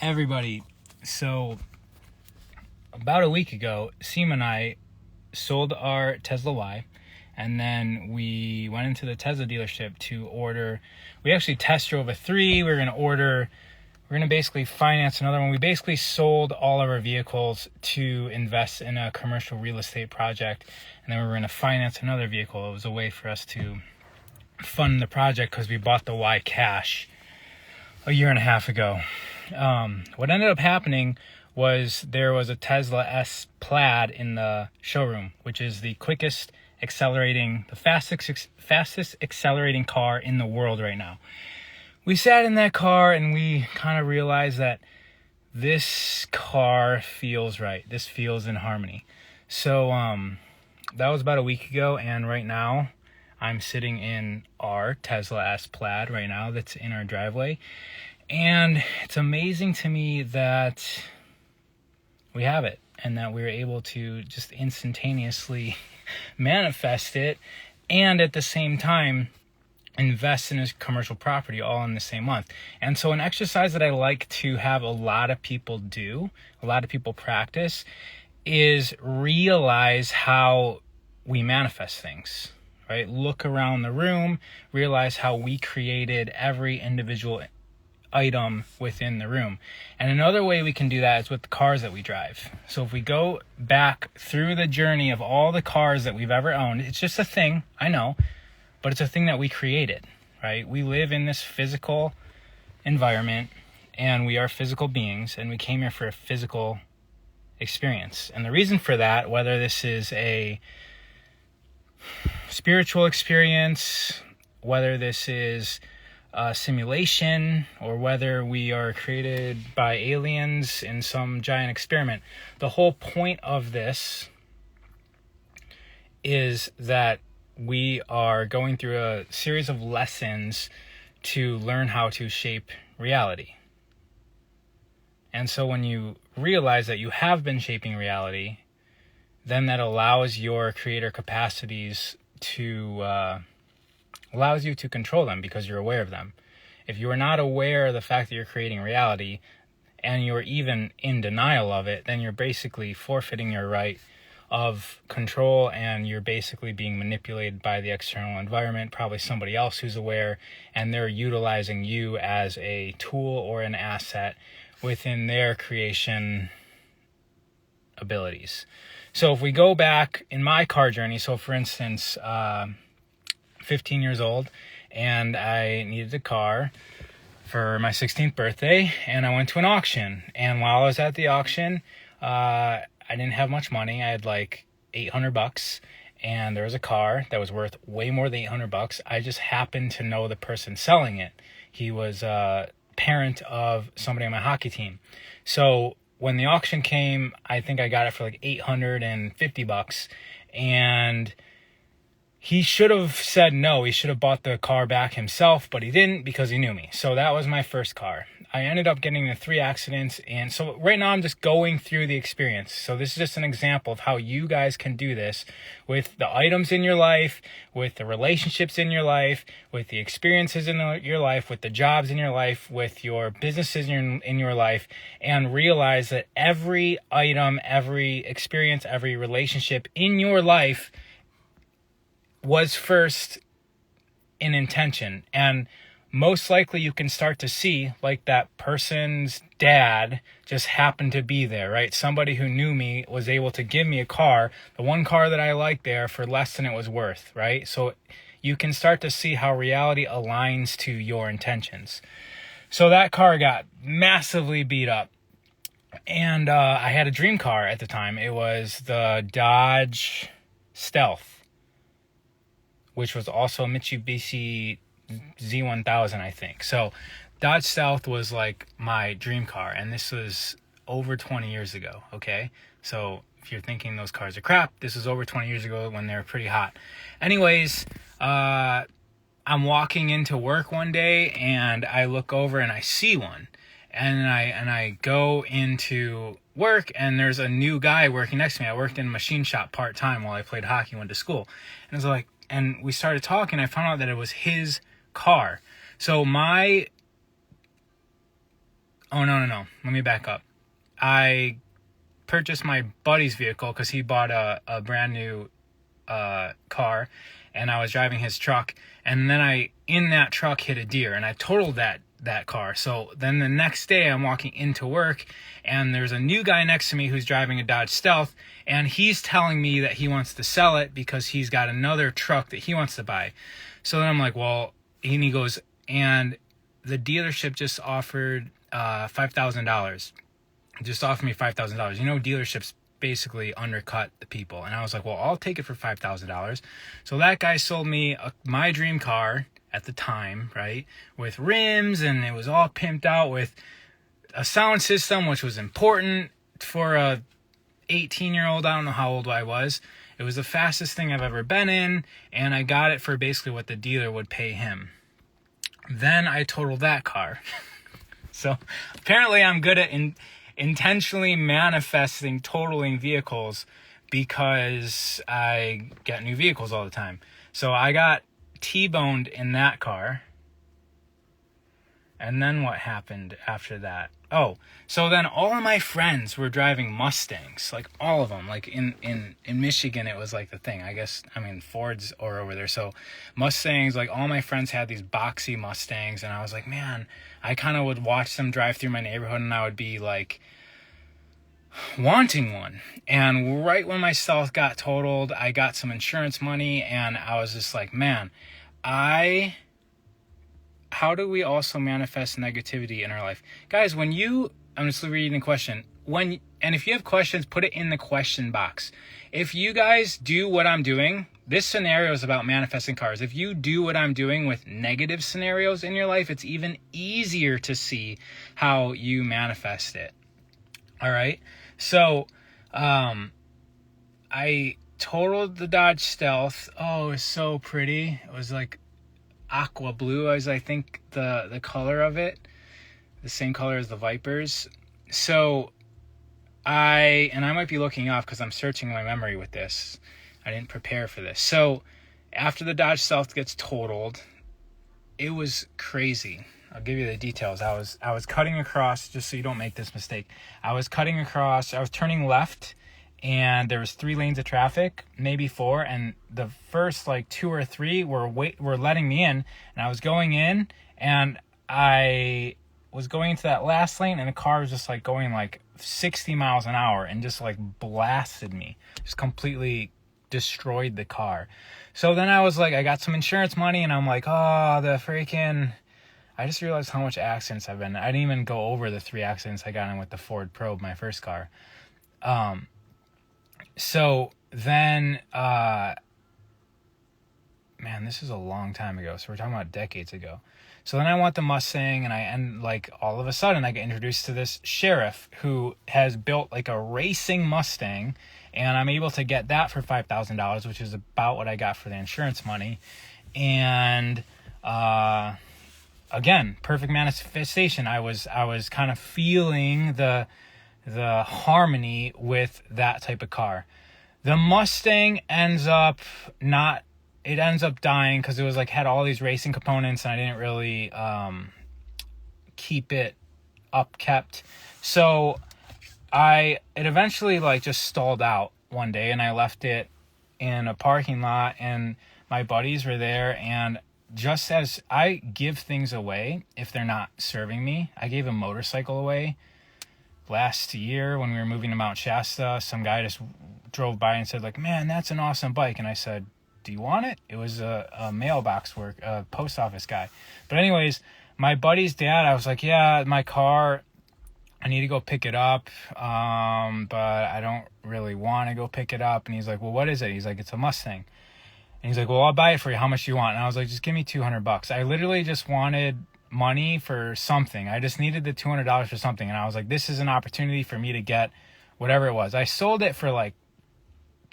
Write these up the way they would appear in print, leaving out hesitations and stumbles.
Everybody, so about a week ago, Seema and I sold our Tesla Y, and then we went into the Tesla dealership to order. We actually test drove a 3. We're going to basically finance another one. We basically sold all of our vehicles to invest in a commercial real estate project, and then we were going to finance another vehicle. It was a way for us to fund the project because we bought the Y cash a year and a half ago. What ended up happening was there was a Tesla S Plaid in the showroom, which is the fastest accelerating car in the world right now. We sat in that car and we kind of realized that this car feels right. This feels in harmony. So that was about a week ago, and right now I'm sitting in our Tesla S Plaid right now that's in our driveway. And it's amazing to me that we have it and that we were able to just instantaneously manifest it and at the same time invest in a commercial property all in the same month. And so an exercise that I like to have a lot of people do, a lot of people practice, is realize how we manifest things, right? Look around the room, realize how we created every individual item within the room. And another way we can do that is with the cars that we drive. So if we go back through the journey of all the cars that we've ever owned, it's just a thing, I know, but it's a thing that we created, right? We live in this physical environment and we are physical beings, and we came here for a physical experience. And the reason for that, whether this is a spiritual experience, whether this is simulation, or whether we are created by aliens in some giant experiment, the whole point of this is that we are going through a series of lessons to learn how to shape reality. And so when you realize that you have been shaping reality, then that allows your creator capacities to allows you to control them because you're aware of them. If you are not aware of the fact that you're creating reality and you're even in denial of it, then you're basically forfeiting your right of control, and you're basically being manipulated by the external environment, probably somebody else who's aware, and they're utilizing you as a tool or an asset within their creation abilities. So if we go back in my car journey, so for instance, 15 years old, and I needed a car for my 16th birthday, and I went to an auction. And while I was at the auction, I didn't have much money. I had like $800, and there was a car that was worth way more than $800. I just happened to know the person selling it. He was a parent of somebody on my hockey team. So when the auction came, I think I got it for like $850, and he should have said no. He should have bought the car back himself, but he didn't because he knew me. So that was my first car. I ended up getting in 3 accidents, and so right now I'm just going through the experience. So this is just an example of how you guys can do this with the items in your life, with the relationships in your life, with the experiences in your life, with the jobs in your life, with your businesses in your life, and realize that every item, every experience, every relationship in your life was first in intention. And most likely you can start to see, like, that person's dad just happened to be there, right? Somebody who knew me was able to give me a car, the one car that I liked there, for less than it was worth, right? So you can start to see how reality aligns to your intentions. So that car got massively beat up. And I had a dream car at the time. It was the Dodge Stealth, which was also a Mitsubishi Z1000, I think. So Dodge Stealth was like my dream car, and this was over 20 years ago, okay? So if you're thinking those cars are crap, this was over 20 years ago when they were pretty hot. Anyways, I'm walking into work one day, and I look over and I see one. And I go into work, and there's a new guy working next to me. I worked in a machine shop part-time while I played hockey, went to school. And I was like, and we started talking. I found out that it was his car. So my Oh, no. Let me back up. I purchased my buddy's vehicle because he bought a brand new car, and I was driving his truck, and then I in that truck hit a deer, and I totaled that car. So then the next day I'm walking into work, and there's a new guy next to me who's driving a Dodge Stealth, and he's telling me that he wants to sell it because he's got another truck that he wants to buy. So then I'm like, well, and he goes, and the dealership just offered $5,000. Just offered me $5,000. You know, dealerships basically undercut the people. And I was like, well, I'll take it for $5,000. So that guy sold me my dream car at the time, right? With rims, and it was all pimped out with a sound system, which was important for a 18-year-old. I don't know how old I was. It was the fastest thing I've ever been in, and I got it for basically what the dealer would pay him. Then I totaled that car. So apparently I'm good at intentionally manifesting totaling vehicles because I get new vehicles all the time. So I got T-boned in that car. And then what happened after that? Oh, so then all of my friends were driving Mustangs, like all of them. Like in Michigan, it was like the thing. I guess, I mean, Fords are over there. So Mustangs, like all my friends had these boxy Mustangs. And I was like, man, I kind of would watch them drive through my neighborhood, and I would be like wanting one. And right when my Stealth got totaled, I got some insurance money, and I was just like, man, how do we also manifest negativity in our life? Guys, I'm just reading the question. And if you have questions, put it in the question box. If you guys do what I'm doing, this scenario is about manifesting cars. If you do what I'm doing with negative scenarios in your life, it's even easier to see how you manifest it. All right. So, I totaled the Dodge Stealth. Oh, it was so pretty. It was like aqua blue, as I think the color of it, the same color as the Vipers. So I might be looking off because I'm searching my memory with this. I didn't prepare for this. So after the Dodge Stealth gets totaled, it was crazy. I'll give you the details. I was cutting across, just so you don't make this mistake. I was turning left, and there was 3 lanes of traffic, maybe 4, and the first like 2 or 3 were letting me in, and I was going in, and I was going into that last lane, and the car was just like going like 60 miles an hour and just like blasted me, just completely destroyed the car. So then I was like, I got some insurance money, and I'm like, oh, I just realized how much accidents I've been in. I didn't even go over the 3 accidents I got in with the Ford Probe, my first car. So then, man, this is a long time ago. So we're talking about decades ago. So then I want the Mustang, and like all of a sudden I get introduced to this sheriff who has built like a racing Mustang, and I'm able to get that for $5,000, which is about what I got for the insurance money. And, again, perfect manifestation. I was kind of feeling the harmony with that type of car. The Mustang ends up dying because it was like had all these racing components, and I didn't really keep it upkept. So it eventually like just stalled out one day, and I left it in a parking lot, and my buddies were there, and just as I give things away if they're not serving me, I gave a motorcycle away last year when we were moving to Mount Shasta. Some guy just drove by and said like, man, that's an awesome bike. And I said, do you want it? It was a mailbox work, a post office guy. But anyways, my buddy's dad, I was like, yeah, my car, I need to go pick it up. But I don't really want to go pick it up. And he's like, well, what is it? He's like, it's a Mustang. And he's like, well, I'll buy it for you. How much do you want? And I was like, just give me $200. I literally just wanted money for something. I just needed the $200 for something. And I was like, this is an opportunity for me to get whatever it was. I sold it for like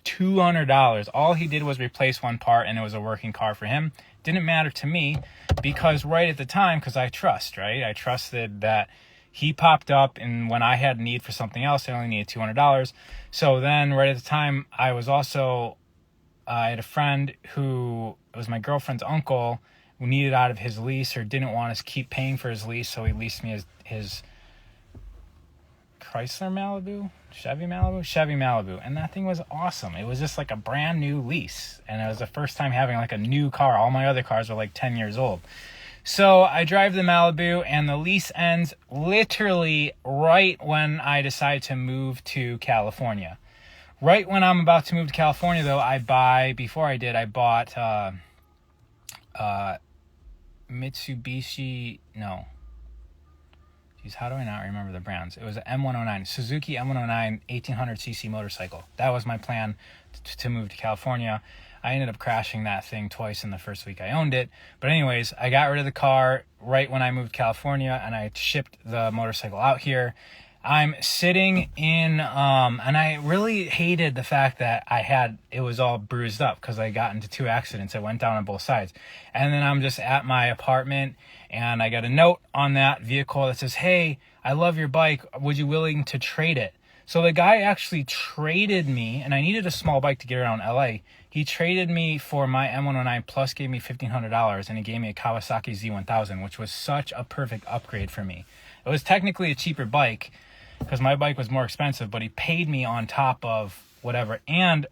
$200. All he did was replace one part, and it was a working car for him. Didn't matter to me because right at the time, because I trusted that he popped up, and when I had a need for something else, I only needed $200. So then right at the time, I had a friend who was my girlfriend's uncle who needed out of his lease or didn't want us to keep paying for his lease, so he leased me his Chrysler Malibu, Chevy Malibu, and that thing was awesome. It was just like a brand new lease, and it was the first time having like a new car. All my other cars were like 10 years old. So I drive the Malibu, and the lease ends literally right when I decide to move to California. Right when I'm about to move to California, though, I bought Mitsubishi, no. Geez, how do I not remember the brands? It was an M109, Suzuki M109 1800cc motorcycle. That was my plan to move to California. I ended up crashing that thing twice in the first week I owned it. But anyways, I got rid of the car right when I moved to California, and I shipped the motorcycle out here. I'm sitting in, and I really hated the fact that it was all bruised up because I got into 2 accidents. It went down on both sides. And then I'm just at my apartment, and I got a note on that vehicle that says, "Hey, I love your bike. Would you willing to trade it?" So the guy actually traded me, and I needed a small bike to get around LA. He traded me for my M109 plus gave me $1,500, and he gave me a Kawasaki Z1000, which was such a perfect upgrade for me. It was technically a cheaper bike because my bike was more expensive, but he paid me on top of whatever. And,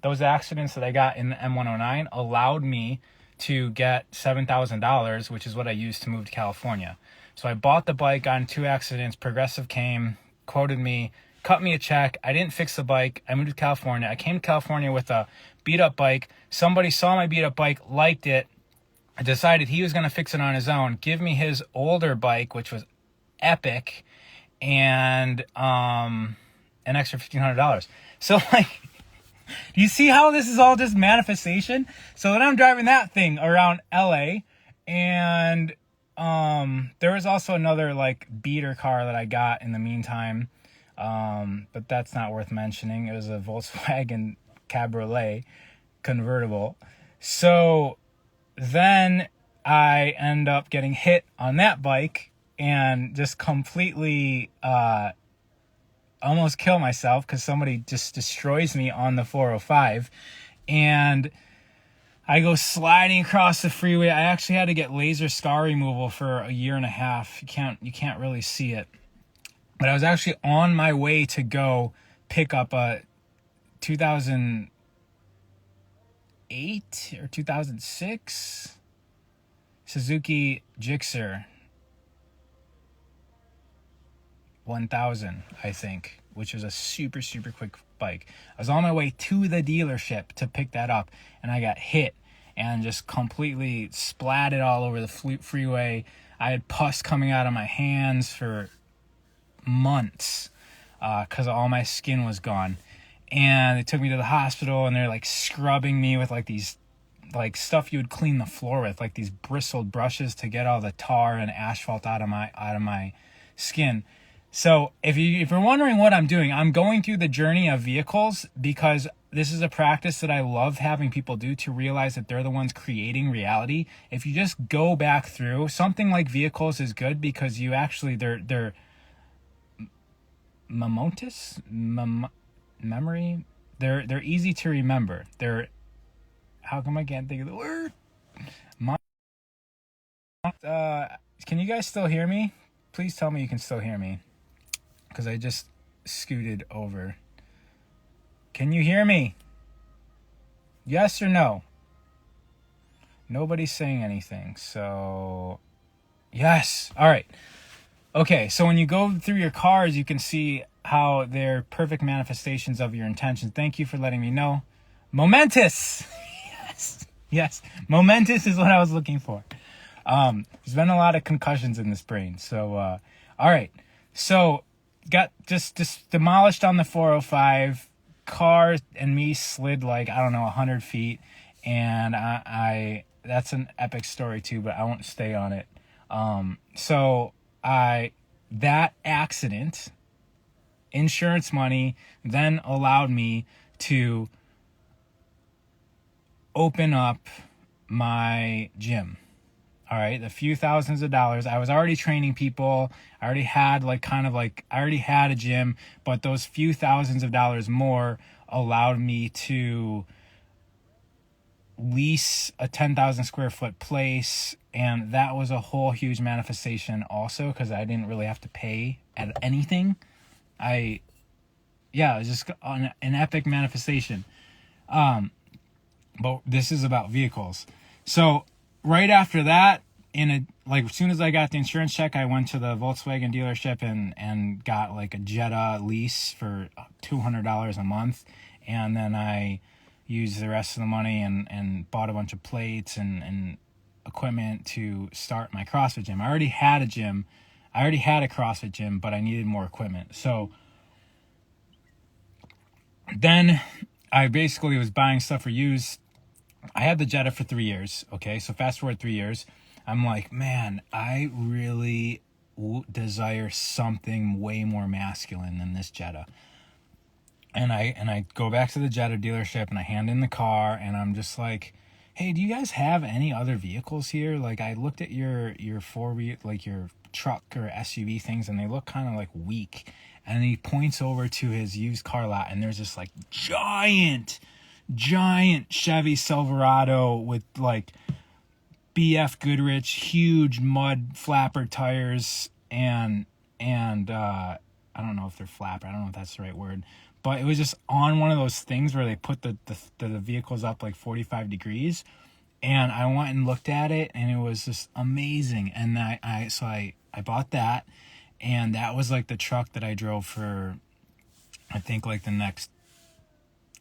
those accidents that I got in the M109 allowed me to get $7,000, which is what I used to move to California. So I bought the bike, got in 2 accidents. Progressive came, quoted me, cut me a check. I didn't fix the bike. I moved to California. I came to California with a beat-up bike. Somebody saw my beat-up bike, liked it, decided he was going to fix it on his own, give me his older bike, which was epic, and an extra $1,500. So, like, do you see how this is all just manifestation? So then I'm driving that thing around LA, and there was also another, like, beater car that I got in the meantime, but that's not worth mentioning. It was a Volkswagen Cabriolet convertible. So then I end up getting hit on that bike and just completely almost kill myself because somebody just destroys me on the 405, and I go sliding across the freeway. I actually had to get laser scar removal for a year and a half. You can't really see it, but I was actually on my way to go pick up a 2008 or 2006 Suzuki Gixxer 1000, I think, which was a super, super quick bike. I was on my way to the dealership to pick that up, and I got hit and just completely splatted all over the freeway. I had pus coming out of my hands for months because all my skin was gone. And they took me to the hospital, and they're like scrubbing me with like these like stuff you would clean the floor with, like these bristled brushes to get all the tar and asphalt out of my skin. So if you're wondering what I'm doing, I'm going through the journey of vehicles because this is a practice that I love having people do to realize that they're the ones creating reality. If you just go back through, something like vehicles is good because you actually, they're memory. They're easy to remember. How come I can't think of the word? Can you guys still hear me? Please tell me you can still hear me, because I just scooted over. Can you hear me? Yes or no? Nobody's saying anything, so yes. All right. Okay, so when you go through your cars, you can see how they're perfect manifestations of your intention. Thank you for letting me know. Momentous. Yes. Momentous is what I was looking for. There's been a lot of concussions in this brain. So, all right. So got just demolished on the 405. Car and me slid like, 100 feet. And I that's an epic story too, but I won't stay on it. That accident, insurance money then allowed me to open up my gym. All right, the few thousands of dollars. I was already training people. I already had a gym, but those few thousands of dollars more allowed me to lease a 10,000 square foot place. And that was a whole huge manifestation also, because I didn't really have to pay at anything. it was just an epic manifestation. But this is about vehicles. So right after that, as soon as I got the insurance check, I went to the Volkswagen dealership and got like a Jetta lease for $200 a month. And then I used the rest of the money and bought a bunch of plates and equipment to start my CrossFit gym. I already had a gym. I already had a CrossFit gym, but I needed more equipment. So then I basically was buying stuff for use. I had the Jetta for 3 years. Okay, so fast forward 3 years. I'm like, man, I really desire something way more masculine than this Jetta. And I go back to the Jetta dealership and I hand in the car and I'm just like, hey, do you guys have any other vehicles here? Like, I looked at your four-wheel, like your truck or SUV things, and they look kind of like weak. And he points over to his used car lot, and there's this like giant Chevy Silverado with like BF Goodrich, huge mud flapper tires, and I don't know if they're flapper. I don't know if that's the right word. But it was just on one of those things where they put the vehicles up like 45 degrees. And I went and looked at it, and it was just amazing. And I bought that. And that was like the truck that I drove for, I think, like the next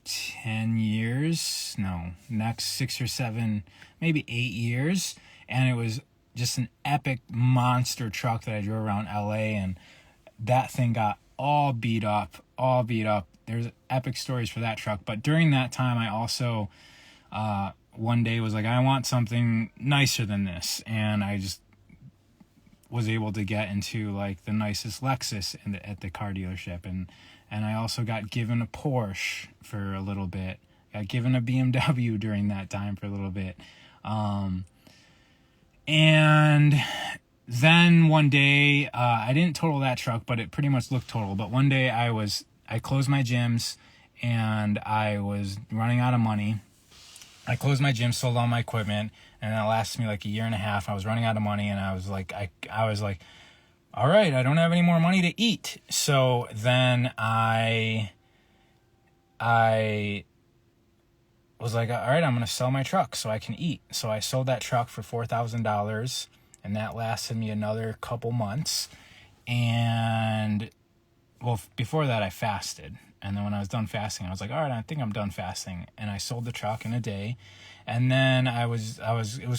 10 years. No, next 6 or 7, maybe 8 years. And it was just an epic monster truck that I drove around LA. And that thing got all beat up. There's epic stories for that truck. But during that time, I also one day was like, I want something nicer than this. And I just was able to get into like the nicest Lexus at the car dealership. And I also got given a Porsche for a little bit. Got given a BMW during that time for a little bit. And then one day, I didn't total that truck, but it pretty much looked total. But one day I closed my gyms and I was running out of money. I closed my gym, sold all my equipment, and it lasted me like a year and a half. I was running out of money, and I was like, all right, I don't have any more money to eat. So then I was like, all right, I'm going to sell my truck so I can eat. So I sold that truck for $4,000, and that lasted me another couple months. And well, before that I fasted. And then when I was done fasting, I was like, all right, I think I'm done fasting. And I sold the truck in a day. And then it was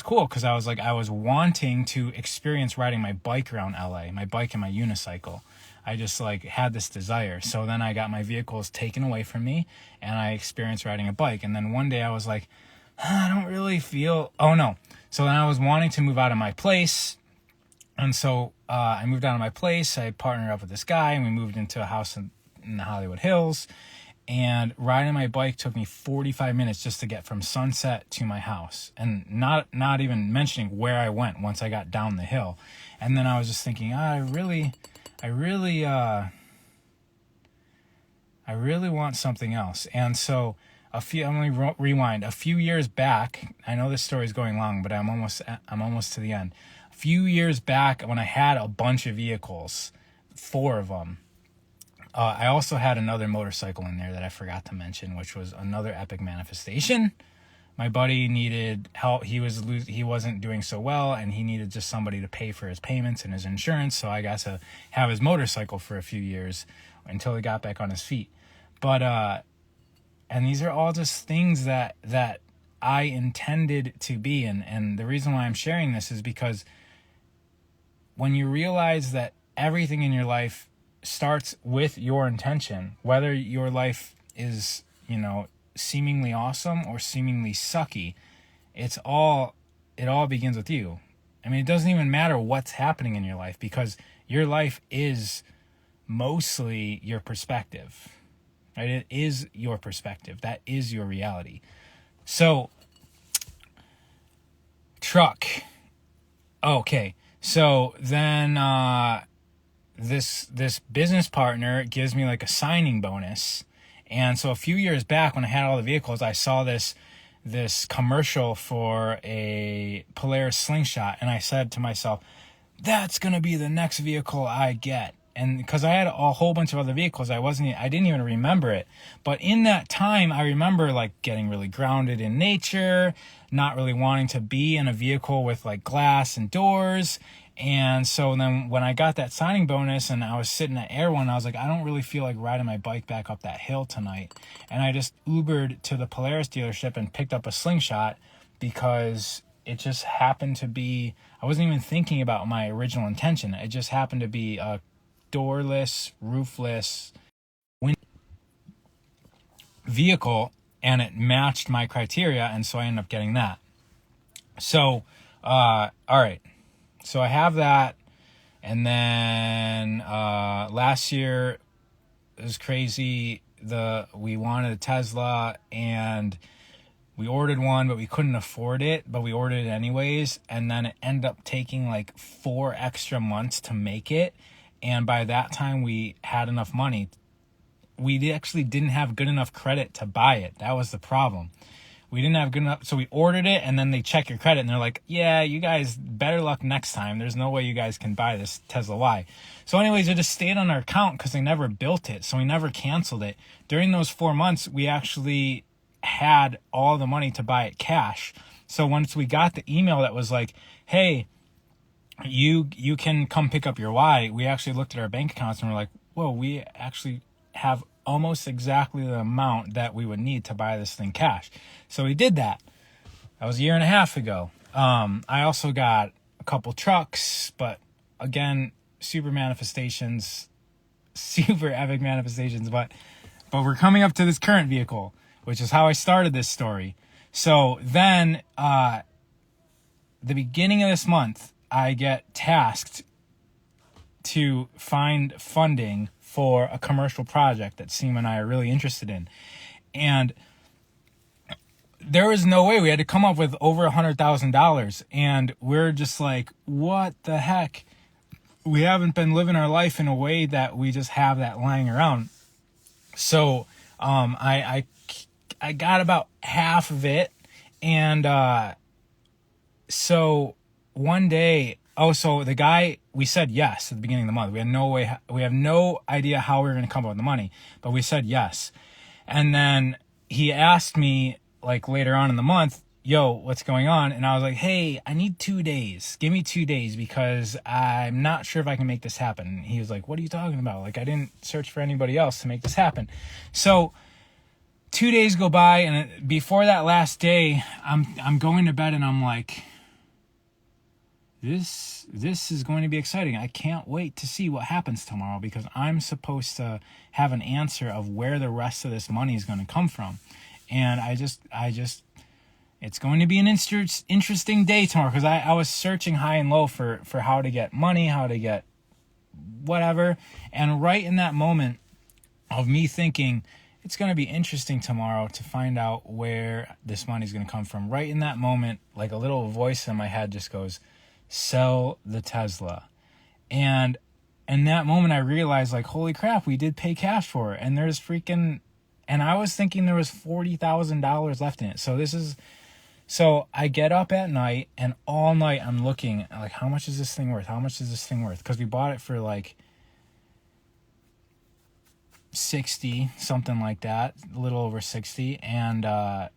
cool because I was wanting to experience riding my bike around LA, my bike and my unicycle. I just like had this desire. So then I got my vehicles taken away from me and I experienced riding a bike. And then one day I was like, I don't really feel, oh no. So then I was wanting to move out of my place. And so I moved out of my place. I partnered up with this guy and we moved into a house in the Hollywood Hills. And riding my bike took me 45 minutes just to get from Sunset to my house. And not even mentioning where I went once I got down the hill. And then I was just thinking, I really want something else. And so I'm going to rewind. A few years back, I know this story is going long, but I'm almost to the end. A few years back when I had a bunch of vehicles, 4 of them, I also had another motorcycle in there that I forgot to mention, which was another epic manifestation. My buddy needed help. He wasn't doing so well, and he needed just somebody to pay for his payments and his insurance. So I got to have his motorcycle for a few years until he got back on his feet. But and these are all just things that I intended to be. And the reason why I'm sharing this is because when you realize that everything in your life starts with your intention, whether your life is, seemingly awesome or seemingly sucky, it all begins with you. I mean, it doesn't even matter what's happening in your life because your life is mostly your perspective, right? It is your perspective. That is your reality. So, truck. Okay. So then, this business partner gives me like a signing bonus. And so a few years back when I had all the vehicles, I saw this commercial for a Polaris Slingshot. And I said to myself, that's going to be the next vehicle I get. And because I had a whole bunch of other vehicles, I didn't even remember it. But in that time, I remember like getting really grounded in nature, not really wanting to be in a vehicle with like glass and doors. And so then when I got that signing bonus and I was sitting at Air One, I was like, I don't really feel like riding my bike back up that hill tonight. And I just Ubered to the Polaris dealership and picked up a Slingshot because it just happened to be, I wasn't even thinking about my original intention. It just happened to be a doorless, roofless vehicle, and it matched my criteria, and so I ended up getting that. So, all right. So I have that, and then last year it was crazy. We wanted a Tesla, and we ordered one, but we couldn't afford it, but we ordered it anyways, and then it ended up taking like 4 extra months to make it. And by that time, we had enough money. We actually didn't have good enough credit to buy it. That was the problem. We didn't have good enough. So we ordered it, and then they check your credit, and they're like, yeah, you guys, better luck next time. There's no way you guys can buy this Tesla Y. So anyways, it just stayed on our account because they never built it. So we never canceled it. During those 4 months, we actually had all the money to buy it cash. So once we got the email that was like, hey, you can come pick up your Y, we actually looked at our bank accounts and we're like, whoa, we actually have almost exactly the amount that we would need to buy this thing cash. So we did that. That was a year and a half ago. I also got a couple trucks, but again, super epic manifestations, but we're coming up to this current vehicle, which is how I started this story. So then, the beginning of this month, I get tasked to find funding for a commercial project that Seema and I are really interested in. And there was no way. We had to come up with over $100,000. And we're just like, what the heck? We haven't been living our life in a way that we just have that lying around. So I got about half of it. And so one day, so the guy, we said yes at the beginning of the month. We have no idea how we were going to come up with the money, but we said yes. And then he asked me like later on in the month, yo, what's going on? And I was like, hey, I need 2 days. Give me 2 days because I'm not sure if I can make this happen. And he was like, what are you talking about? Like, I didn't search for anybody else to make this happen. So 2 days go by, and before that last day, I'm going to bed and I'm like, this is going to be exciting. I can't wait to see what happens tomorrow because I'm supposed to have an answer of where the rest of this money is going to come from. And I just it's going to be an interesting day tomorrow because I was searching high and low for how to get money, how to get whatever. And right in that moment of me thinking, it's going to be interesting tomorrow to find out where this money is going to come from. Right in that moment, like a little voice in my head just goes, sell the Tesla. And in that moment, I realized like, holy crap, we did pay cash for it. And there's and I was thinking there was $40,000 left in it. So I get up at night and all night I'm looking like, how much is this thing worth? How much is this thing worth? Because we bought it for like 60, something like that, a little over 60. And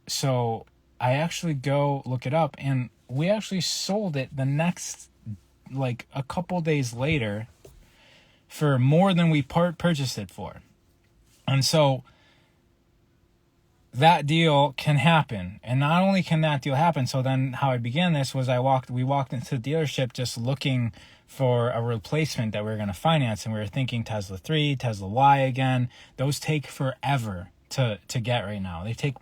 so I actually go look it up, and we actually sold it the next, like a couple days later, for more than we purchased it for. And so that deal can happen. And not only can that deal happen, so then how I began this was we walked into the dealership just looking for a replacement that we were going to finance, and we were thinking Tesla 3, Tesla Y again. Those take forever to get right now. They take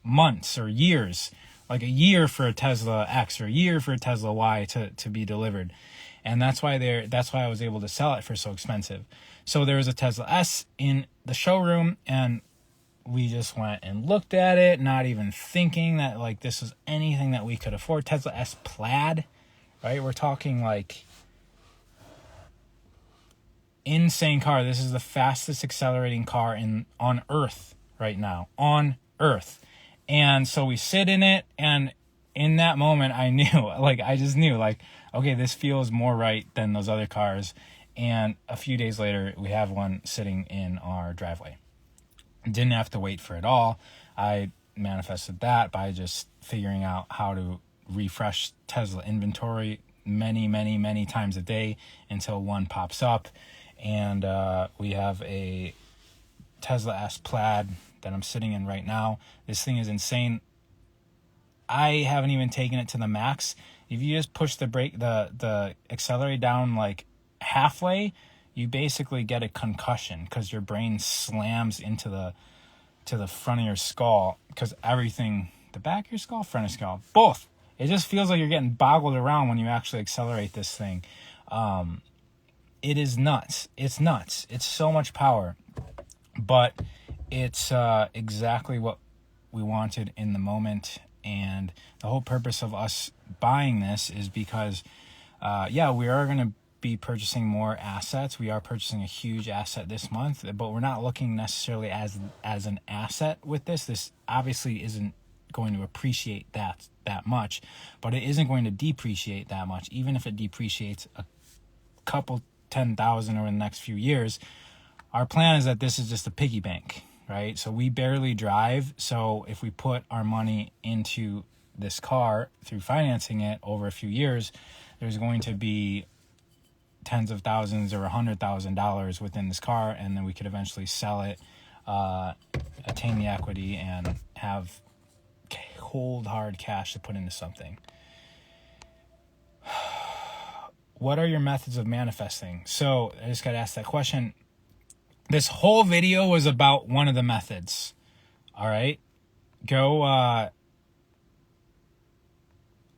months or years, like a year for a Tesla X or a year for a Tesla Y to be delivered. And that's why I was able to sell it for so expensive. So there was a Tesla S in the showroom, and we just went and looked at it, not even thinking that like this was anything that we could afford. Tesla S Plaid, right? We're talking like insane car. This is the fastest accelerating car on Earth right now, on Earth. And so we sit in it, and in that moment I just knew like, okay, this feels more right than those other cars. And a few days later, we have one sitting in our driveway. Didn't have to wait for it all. I manifested that by just figuring out how to refresh Tesla inventory many times a day until one pops up. And we have a Tesla S Plaid that I'm sitting in right now. This thing is insane. I haven't even taken it to the max. If you just push the accelerator down like halfway, you basically get a concussion because your brain slams into the front of your skull, because everything, the back of your skull, front of your skull, both. It just feels like you're getting boggled around when you actually accelerate this thing. It is nuts. It's nuts. It's so much power, but it's exactly what we wanted in the moment. And the whole purpose of us buying this is because, we are going to be purchasing more assets. We are purchasing a huge asset this month, but we're not looking necessarily as an asset with this. This obviously isn't going to appreciate that much, but it isn't going to depreciate that much. Even if it depreciates a couple 10,000 over the next few years, our plan is that this is just a piggy bank, right? So we barely drive. So if we put our money into this car through financing it over a few years, there's going to be tens of thousands or $100,000 within this car, and then we could eventually sell it, attain the equity, and have cold hard cash to put into something. What are your methods of manifesting? So I just got asked that question. This whole video was about one of the methods. All right, go.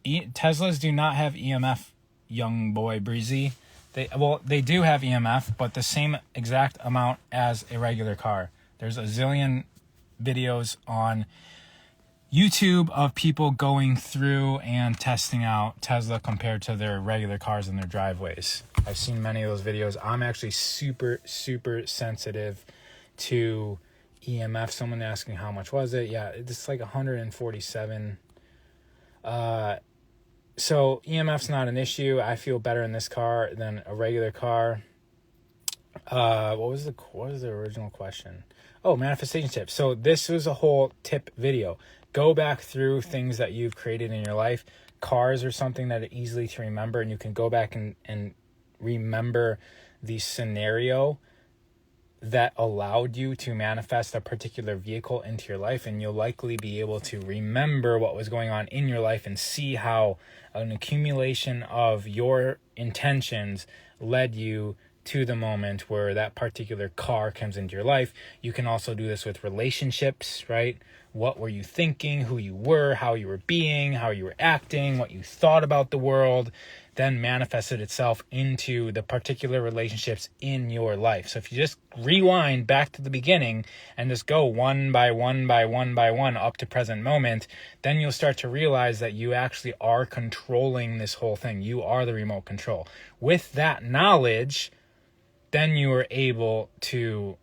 Teslas do not have EMF, young boy Breezy. They do have EMF, but the same exact amount as a regular car. There's a zillion videos on YouTube of people going through and testing out Tesla compared to their regular cars in their driveways. I've seen many of those videos. I'm actually super sensitive to EMF. Someone asking how much was it? Yeah, it's like 147. So EMF's not an issue. I feel better in this car than a regular car. What was the original question? Oh, manifestation tips. So this was a whole tip video. Go back through things that you've created in your life. Cars are something that are easily to remember, and you can go back and remember the scenario that allowed you to manifest a particular vehicle into your life, and you'll likely be able to remember what was going on in your life and see how an accumulation of your intentions led you to the moment where that particular car comes into your life. You can also do this with relationships, right? What were you thinking, who you were, how you were being, how you were acting, what you thought about the world, then manifested itself into the particular relationships in your life. So if you just rewind back to the beginning and just go one by one up to present moment, then you'll start to realize that you actually are controlling this whole thing. You are the remote control. With that knowledge, then you are able to,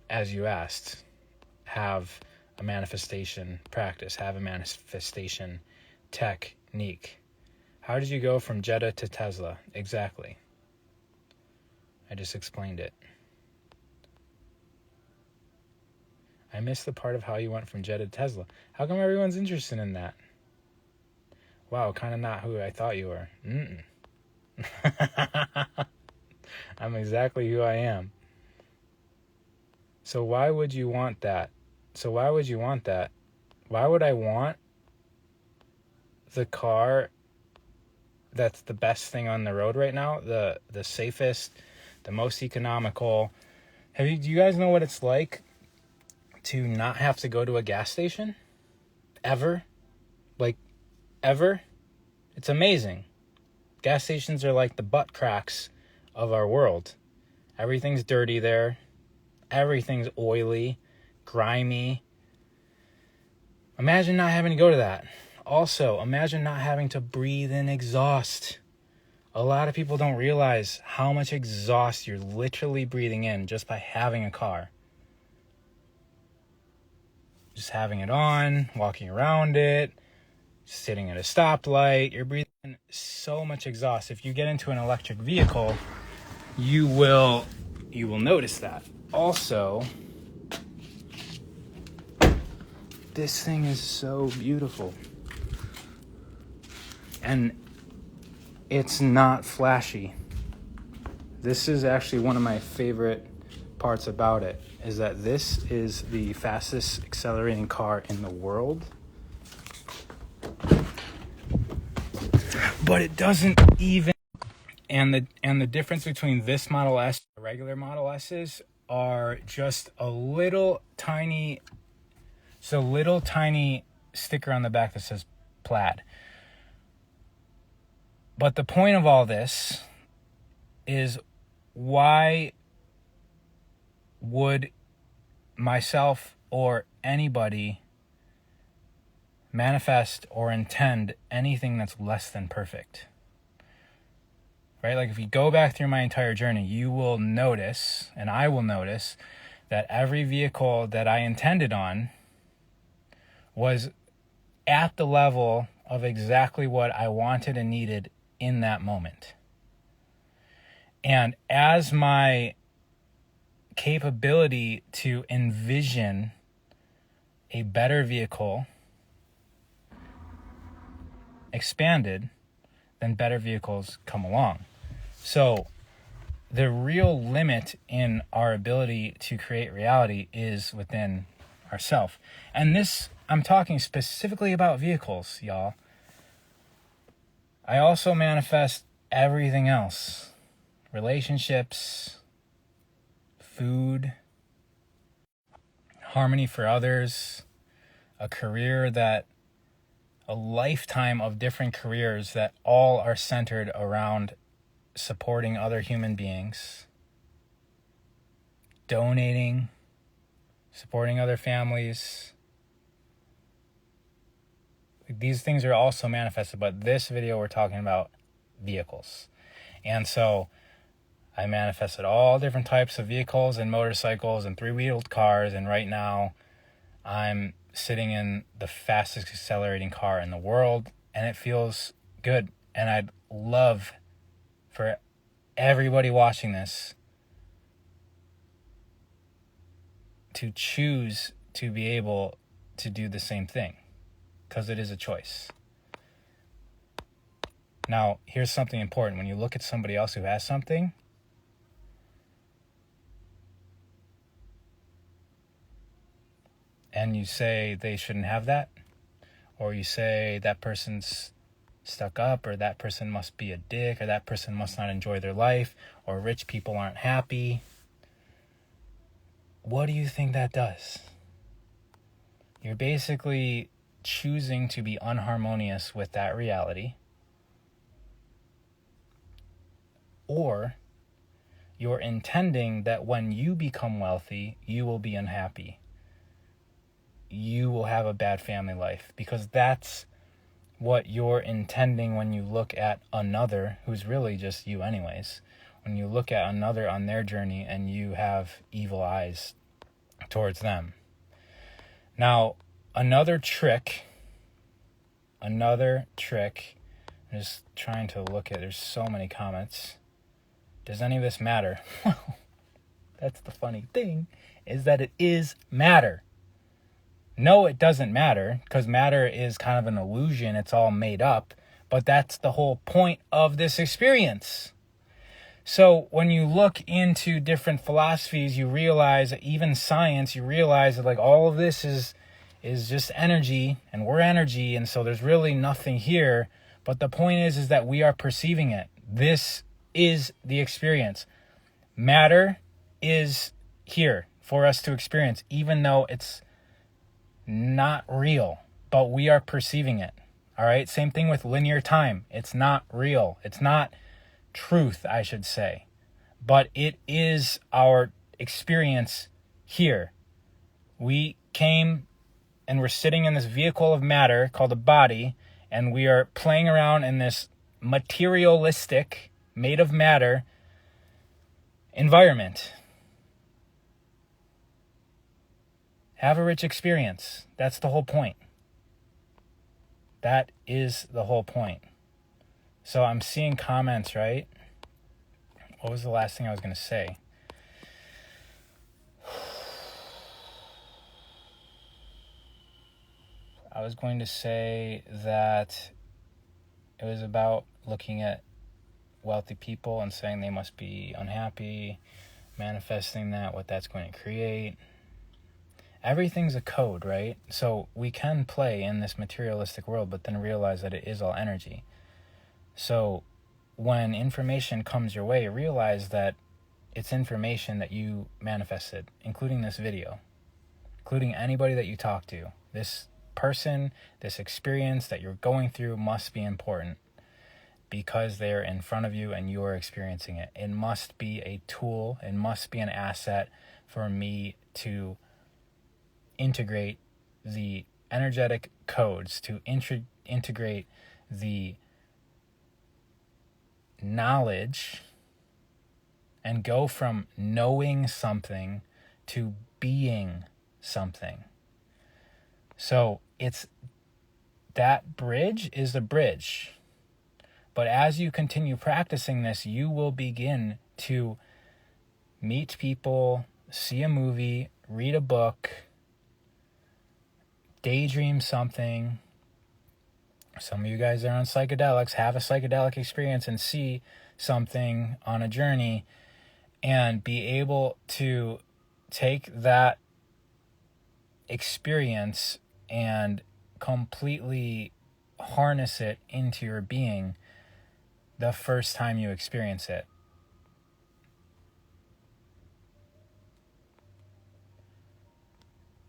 as you asked, have a manifestation practice, have a manifestation technique. How did you go from Jetta to Tesla? Exactly. I just explained it. I missed the part of how you went from Jetta to Tesla. How come everyone's interested in that? Wow, kind of not who I thought you were. I'm exactly who I am. So why would you want that? Why would I want the car that's the best thing on the road right now, the safest, the most economical? Do you guys know what it's like to not have to go to a gas station? Ever? Ever? It's amazing. Gas stations are like the butt cracks of our world. Everything's dirty there. Everything's oily, grimy. Imagine not having to go to that. Also, imagine not having to breathe in exhaust. A lot of people don't realize how much exhaust you're literally breathing in just by having a car. Just having it on, walking around it, sitting at a stoplight, you're breathing in so much exhaust. If you get into an electric vehicle, you will notice that. Also, this thing is so beautiful. And it's not flashy. This is actually one of my favorite parts about it, is that this is the fastest accelerating car in the world. But it doesn't even, and the difference between this Model S and the regular Model S's are just a little tiny sticker on the back that says Plaid. But the point of all this is, why would myself or anybody manifest or intend anything that's less than perfect? Right? Like, if you go back through my entire journey, you will notice, and I will notice, that every vehicle that I intended on was at the level of exactly what I wanted and needed in that moment. And as my capability to envision a better vehicle expanded, then better vehicles come along. So the real limit in our ability to create reality is within ourselves. And this, I'm talking specifically about vehicles, y'all. I also manifest everything else. Relationships, food, harmony for others, a lifetime of different careers that all are centered around supporting other human beings, donating, supporting other families. These things are also manifested, but this video we're talking about vehicles. And so I manifested all different types of vehicles and motorcycles and three-wheeled cars, and right now I'm sitting in the fastest accelerating car in the world, and it feels good. And I'd love for everybody watching this to choose to be able to do the same thing, because it is a choice. Now, here's something important. When you look at somebody else who has something, and you say they shouldn't have that, or you say that person's stuck up, or that person must be a dick, or that person must not enjoy their life, or rich people aren't happy, what do you think that does? You're basically choosing to be unharmonious with that reality, or you're intending that when you become wealthy, you will be unhappy. You will have a bad family life, because that's what you're intending when you look at another who's really just you anyways. When you look at another on their journey and you have evil eyes towards them. Now, another trick, I'm just trying to look at, there's so many comments. Does any of this matter? Well, that's the funny thing, is that it is matter. No, it doesn't matter, because matter is kind of an illusion. It's all made up. But that's the whole point of this experience. So when you look into different philosophies, you realize, even science, you realize that like all of this is just energy, and we're energy, and so there's really nothing here. But the point is that we are perceiving it. This is the experience. Matter is here for us to experience, even though it's not real, but we are perceiving it. All right. Same thing with linear time. It's not real. It's not truth, I should say, but it is our experience here. We came and we're sitting in this vehicle of matter called a body, and we are playing around in this materialistic, made of matter environment. Have a rich experience. That's the whole point. That is the whole point. So I'm seeing comments, right? what was the last thing I was going to say? I was going to say that it was about looking at wealthy people and saying they must be unhappy, manifesting that, what that's going to create. Everything's a code, right? So we can play in this materialistic world, but then realize that it is all energy. So when information comes your way, realize that it's information that you manifested, including this video, including anybody that you talk to. This person, this experience that you're going through must be important because they're in front of you and you're experiencing it. It must be a tool, it must be an asset for me to integrate the energetic codes, to integrate the knowledge and go from knowing something to being something. So it's that bridge is the bridge. But as you continue practicing this, you will begin to meet people, see a movie, read a book, daydream something. Some of you guys are on psychedelics, have a psychedelic experience and see something on a journey and be able to take that experience and completely harness it into your being the first time you experience it.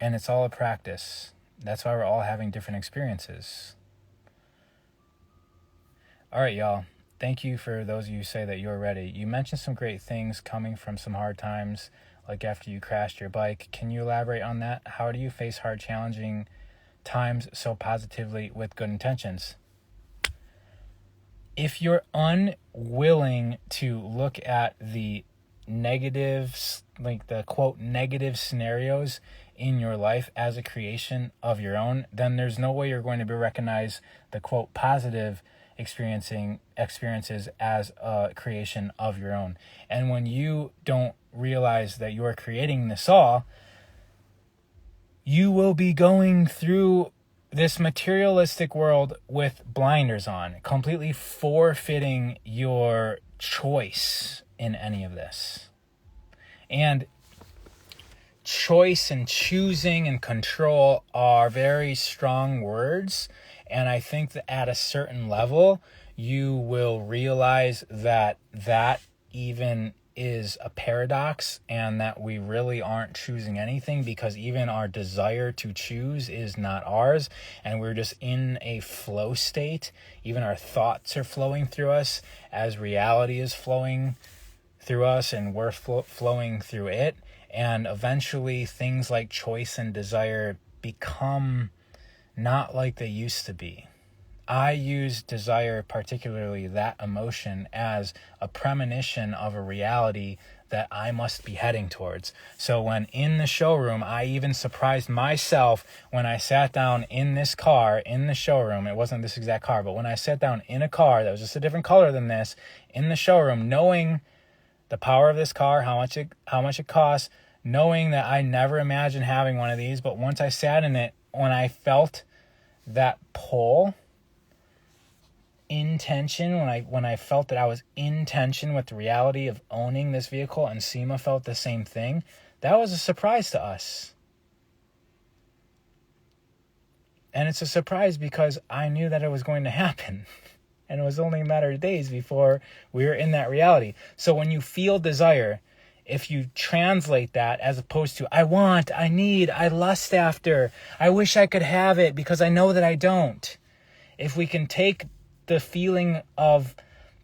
And it's all a practice. That's why we're all having different experiences. All right, y'all. Thank you for those of you who say that you're ready. You mentioned some great things coming from some hard times, like after you crashed your bike. Can you elaborate on that? How do you face hard, challenging times so positively with good intentions? If you're unwilling to look at the negatives, like the quote negative scenarios in your life as a creation of your own, then there's no way you're going to be recognize the quote positive experiences as a creation of your own. And when you don't realize that you're creating this all, you will be going through this materialistic world with blinders on, completely forfeiting your choice in any of this. And choice and choosing and control are very strong words. And I think that at a certain level, you will realize that that even is a paradox and that we really aren't choosing anything, because even our desire to choose is not ours. And we're just in a flow state. Even our thoughts are flowing through us as reality is flowing through us and we're flowing through it. And eventually things like choice and desire become not like they used to be. I use desire, particularly that emotion, as a premonition of a reality that I must be heading towards. So when in the showroom, I even surprised myself when I sat down in this car in the showroom. It wasn't this exact car, but when I sat down in a car that was just a different color than this in the showroom, knowing the power of this car, how much it costs, knowing that I never imagined having one of these, but once I sat in it, when I felt that pull in tension, when I felt that I was in tension with the reality of owning this vehicle, and Seema felt the same thing, that was a surprise to us. And it's a surprise because I knew that it was going to happen. And it was only a matter of days before we were in that reality. So when you feel desire, if you translate that as opposed to I want, I need, I lust after, I wish I could have it because I know that I don't. If we can take the feeling of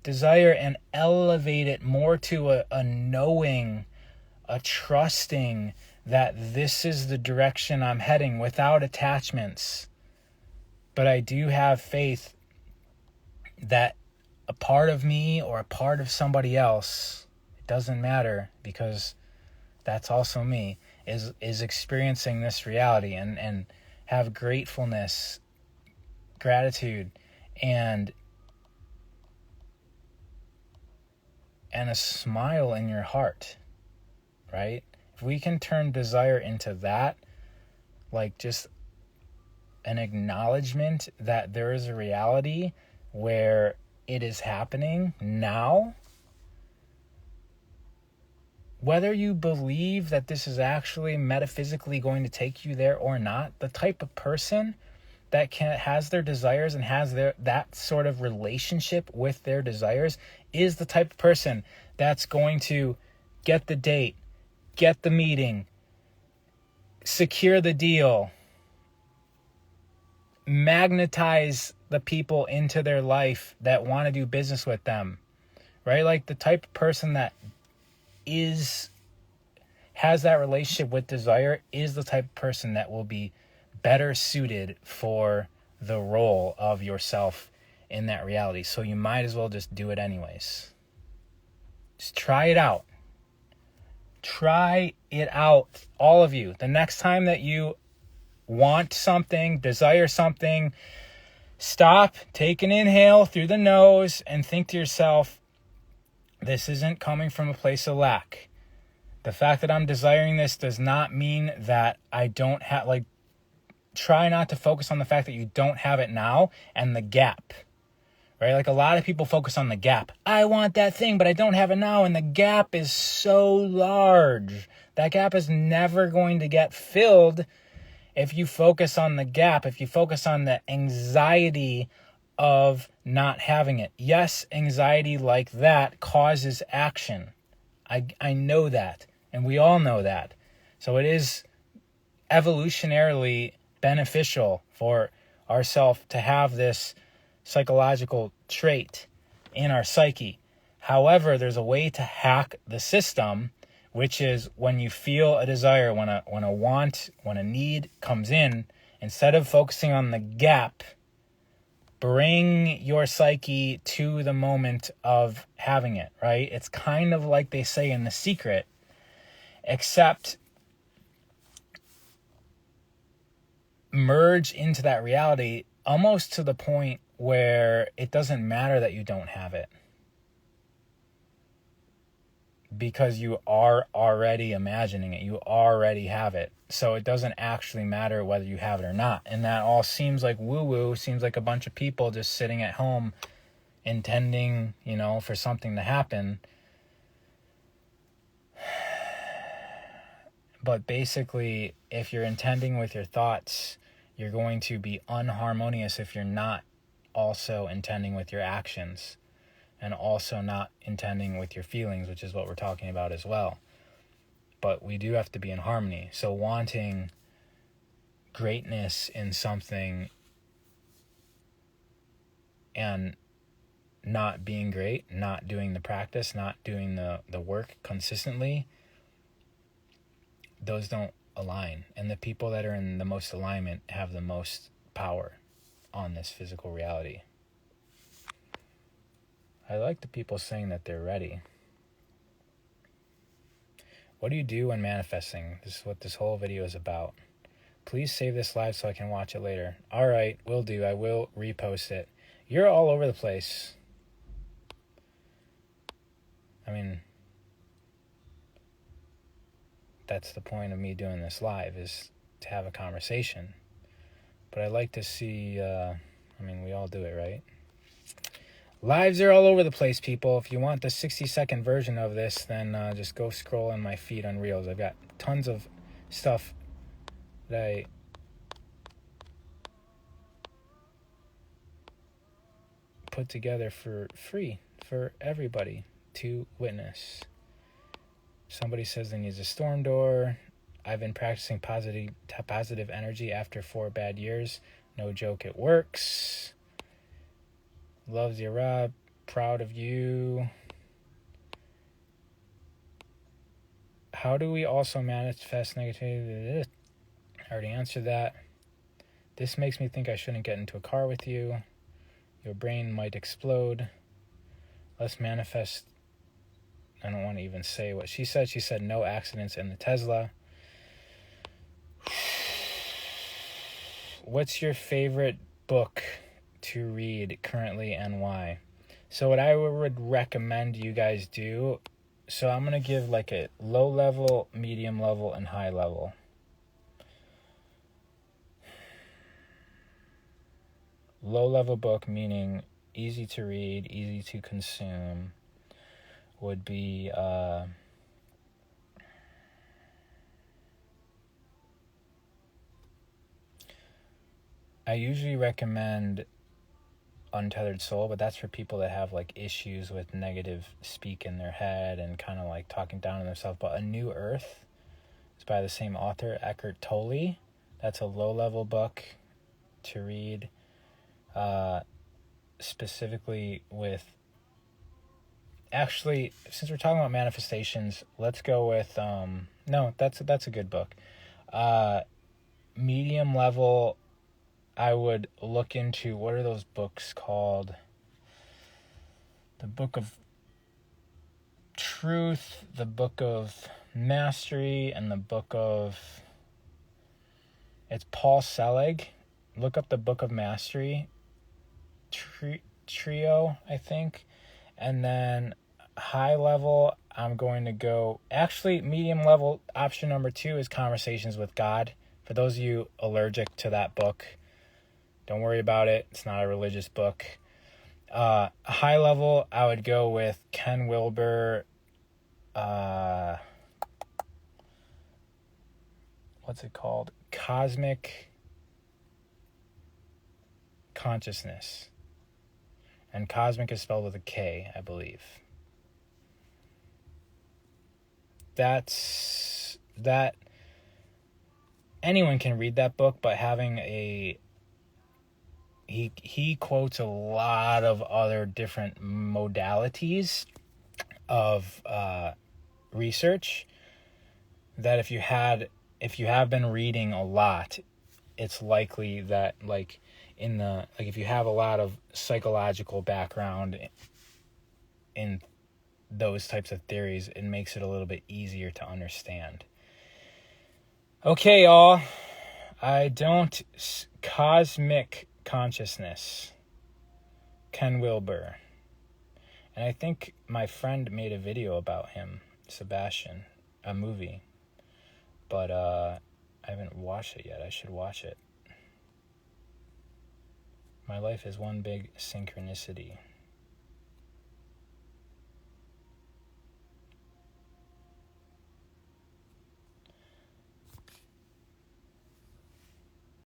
desire and elevate it more to a knowing, a trusting that this is the direction I'm heading without attachments. But I do have faith that a part of me or a part of somebody else, it doesn't matter because that's also me, is experiencing this reality and have gratefulness, gratitude, and and a smile in your heart, right? If we can turn desire into that, like just an acknowledgement that there is a reality where it is happening now, whether you believe that this is actually metaphysically going to take you there or not, the type of person that has their desires and has that sort of relationship with their desires is the type of person that's going to get the date, get the meeting, secure the deal, magnetize the people into their life that want to do business with them, right? Like the type of person that has that relationship with desire is the type of person that will be better suited for the role of yourself in that reality. So you might as well just do it anyways. Just try it out. Try it out, all of you. The next time that you want something, desire something, stop, take an inhale through the nose and think to yourself, this isn't coming from a place of lack. The fact that I'm desiring this does not mean that I don't have, try not to focus on the fact that you don't have it now and the gap, right? Like a lot of people focus on the gap. I want that thing, but I don't have it now. And the gap is so large. That gap is never going to get filled if you focus on the gap, if you focus on the anxiety of not having it. Yes, anxiety like that causes action. I know that, and we all know that. So it is evolutionarily beneficial for ourselves to have this psychological trait in our psyche. However, there's a way to hack the system, which is when you feel a desire, when a want, when a need comes in, instead of focusing on the gap, bring your psyche to the moment of having it, right? It's kind of like they say in The Secret, except merge into that reality almost to the point where it doesn't matter that you don't have it, because you are already imagining it. You already have it. So it doesn't actually matter whether you have it or not. And that all seems like woo-woo, seems like a bunch of people just sitting at home intending, for something to happen. But basically, if you're intending with your thoughts, you're going to be unharmonious if you're not also intending with your actions, and also not intending with your feelings, which is what we're talking about as well. But we do have to be in harmony. So wanting greatness in something and not being great, not doing the practice, not doing the work consistently, those don't align. And the people that are in the most alignment have the most power on this physical reality. I like the people saying that they're ready. What do you do when manifesting? This is what this whole video is about. Please save this live so I can watch it later. All right, will do. I will repost it. You're all over the place. I mean, that's the point of me doing this live, is to have a conversation. But I like to see, we all do it, right? Lives are all over the place, people. If you want the 60-second version of this, then just go scroll on my feed on Reels. I've got tons of stuff that I put together for free for everybody to witness. Somebody says they need a storm door. I've been practicing positive energy after 4 bad years. No joke, it works. Loves you, Rob. Proud of you. How do we also manifest negativity? I already answered that. This makes me think I shouldn't get into a car with you. Your brain might explode. Let's manifest. I don't want to even say what she said. She said no accidents in the Tesla. What's your favorite book to read currently and why? So what I would recommend you guys do, so I'm going to give like a low level, medium level, and high level. Low level book, meaning easy to read, easy to consume, would be I usually recommend Untethered Soul, but that's for people that have like issues with negative speak in their head and kind of like talking down on themselves. But A New Earth is by the same author, Eckhart Tolle. That's a low level book to read, specifically with, actually, since we're talking about manifestations, let's go with no, that's a good book. Medium level, I would look into, what are those books called? The Book of Truth, the Book of Mastery, and the Book of, it's Paul Selig. Look up the Book of Mastery trio, I think. And then high level, I'm going to go, actually medium level, option number 2 is Conversations with God. For those of you allergic to that book, don't worry about it. It's not a religious book. High level, I would go with Ken Wilber. What's it called? Cosmic Consciousness. And cosmic is spelled with a K, I believe. That anyone can read that book, but having he quotes a lot of other different modalities of research that if you have been reading a lot, it's likely that like if you have a lot of psychological background in those types of theories, it makes it a little bit easier to understand. Okay, y'all. Cosmic Consciousness, Ken Wilber. And I think my friend made a video about him, Sebastian, a movie. But I haven't watched it yet. I should watch it. My life is one big synchronicity.